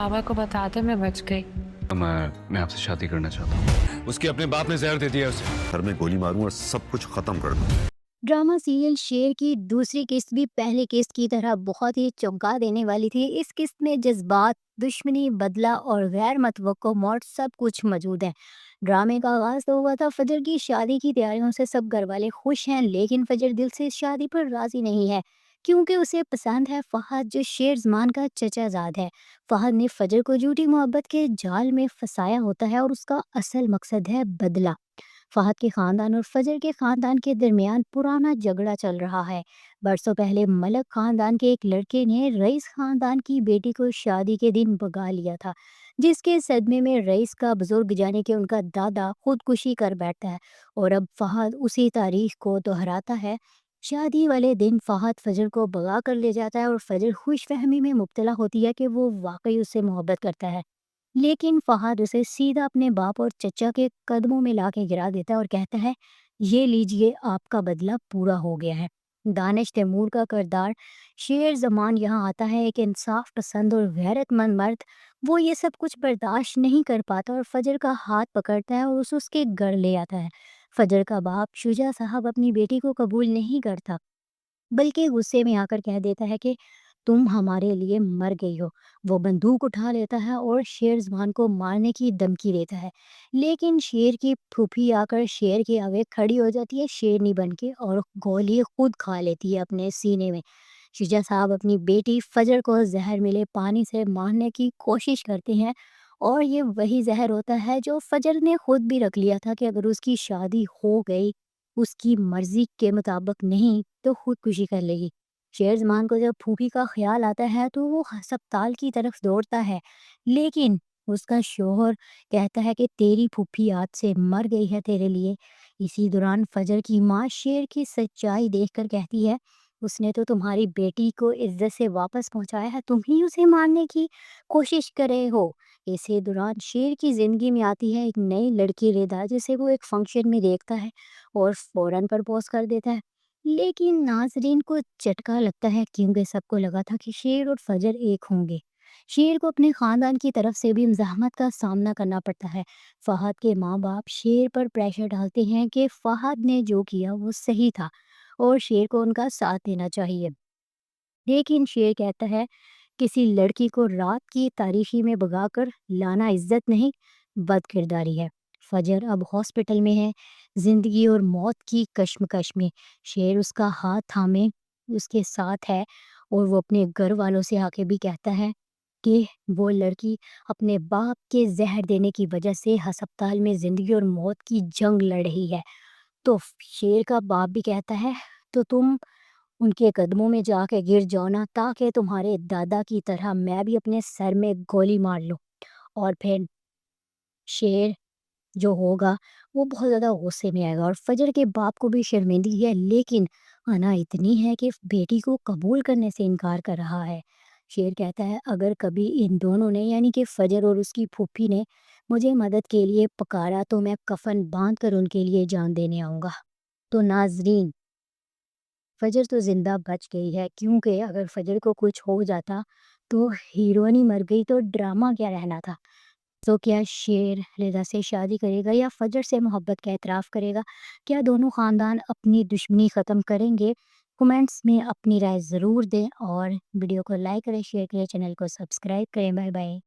बाबा को बताते मैं बच गई। मैं आपसे शादी करना चाहता हूँ। उसके अपने बाप ने जहर दे दिया उसे। घर में गोली मारूं और सब कुछ खत्म कर दूं। ड्रामा सीरियल शेर की दूसरी किस्त भी पहली किस्त की तरह बहुत ही चौंका देने वाली थी। इस किस्त में जज्बात, दुश्मनी, बदला और गैर मतवक्को मौत सब कुछ मौजूद है। ड्रामे का आगाज तो हुआ था फजर की शादी की तैयारियों से। सब घर वाले खुश हैं, लेकिन फजर दिल से इस शादी पर राजी नहीं है, क्योंकि उसे पसंद है फहद, जो शेर जमान का चचाजाद है। फहद ने फजर को झूठी मोहब्बत के जाल में फंसाया होता है और उसका असल मकसद है बदला। फहद के खानदान और फजर के खानदान के दरमियान पुराना झगड़ा चल रहा है। बरसों पहले मलक खानदान के एक लड़के ने रईस खानदान की बेटी को शादी के दिन भगा लिया था, जिसके सदमे में रईस का बुजुर्ग जाने के उनका दादा खुदकुशी कर बैठता है। और अब फहद उसी तारीख को दोहराता है। शादी वाले दिन फहद फजर को भगा कर ले जाता है और फजर खुश फहमी में मुब्तला होती है कि वो वाकई उससे मोहब्बत करता है। लेकिन फहद उसे सीधा अपने बाप और चचा के कदमों में लाके गिरा देता है और कहता है, ये लीजिए, आपका बदला पूरा हो गया है। दानिश तैमूर का किरदार शेर जमान यहाँ आता है, एक इंसाफ पसंद और गैरतमंद मर्द। वो ये सब कुछ बर्दाश्त नहीं कर पाता और फजर का हाथ पकड़ता है और उसे उसके घर ले आता है। फजर का बाप शुजा साहब अपनी बेटी को कबूल नहीं करता, बल्कि गुस्से में आकर कह देता है कि तुम हमारे लिए मर गई हो। वो बंदूक उठा लेता है और शेर जवान को मारने की धमकी देता है, लेकिन शेर की फूफी आकर शेर के आगे खड़ी हो जाती है शेरनी बन के और गोली खुद खा लेती है अपने सीने में। शुजा साहब अपनी बेटी फजर को जहर मिले पानी से मारने की कोशिश करते हैं, और ये वही जहर होता है जो फजर ने खुद भी रख लिया था कि अगर उसकी शादी हो गई, उसकी मर्जी के मुताबिक नहीं, तो खुदकुशी कर लेगी। शेरज़मान को जब फूफी का ख्याल आता है तो वो अस्पताल की तरफ दौड़ता है, लेकिन उसका शौहर कहता है कि तेरी फूफी आज से मर गई है तेरे लिए। इसी दौरान फजर की माँ शेर की सच्चाई देखकर कहती है, उसने तो तुम्हारी बेटी को इज्जत से वापस पहुंचाया है, तुम ही उसे मारने की कोशिश कर रहे हो। इसी दौरान शेर की जिंदगी में आती है एक नई लड़की रेदा, जिसे वो एक फंक्शन में देखता है और फौरन प्रपोज कर देता है। लेकिन नाजरीन को झटका लगता है, क्योंकि सबको लगा था कि शेर और फजर एक होंगे। शेर को अपने खानदान की तरफ से भी मज़ाहमत का सामना करना पड़ता है। फहद के माँ बाप शेर पर प्रेशर डालते हैं कि फहद ने जो किया वो सही था और शेर को उनका साथ देना चाहिए। लेकिन शेर कहता है, किसी लड़की को रात की तारीकी में भगाकर लाना इज्जत नहीं, बदकिरदारी है। फजर अब हॉस्पिटल में है, जिंदगी और मौत की कश्मकश में। शेर उसका हाथ थामे उसके साथ है और वो अपने घर वालों से आके भी कहता है कि वो लड़की अपने बाप के जहर देने की वजह से अस्पताल में जिंदगी और मौत की जंग लड़ रही है। तो शेर का बाप भी कहता है, तो तुम उनके कदमों में जाके गिर जाओ ना, ताकि तुम्हारे दादा की तरह मैं भी अपने सर में गोली मार लूं। और फिर शेर जो होगा वो बहुत ज़्यादा गुस्से में आएगा और फजर के बाप को भी शर्मिंदगी है, लेकिन अना इतनी है कि बेटी को कबूल करने से इनकार कर रहा है। शेर कहता है, अगर कभी इन दोनों ने, यानी कि फजर और उसकी फूफी ने, मुझे मदद के लिए पुकारा तो मैं कफन बांध कर उनके लिए जान देने आऊँगा। तो नाजरीन, फजर तो ज़िंदा बच गई है, क्योंकि अगर फजर को कुछ हो जाता तो हीरोइन ही मर गई तो ड्रामा क्या रहना था। तो क्या शेर रिदा से शादी करेगा या फजर से मोहब्बत का एतराफ़ करेगा? क्या दोनों ख़ानदान अपनी दुश्मनी ख़त्म करेंगे? कमेंट्स में अपनी राय ज़रूर दें और वीडियो को लाइक करें, शेयर करें, चैनल को सब्सक्राइब करें। Bye bye.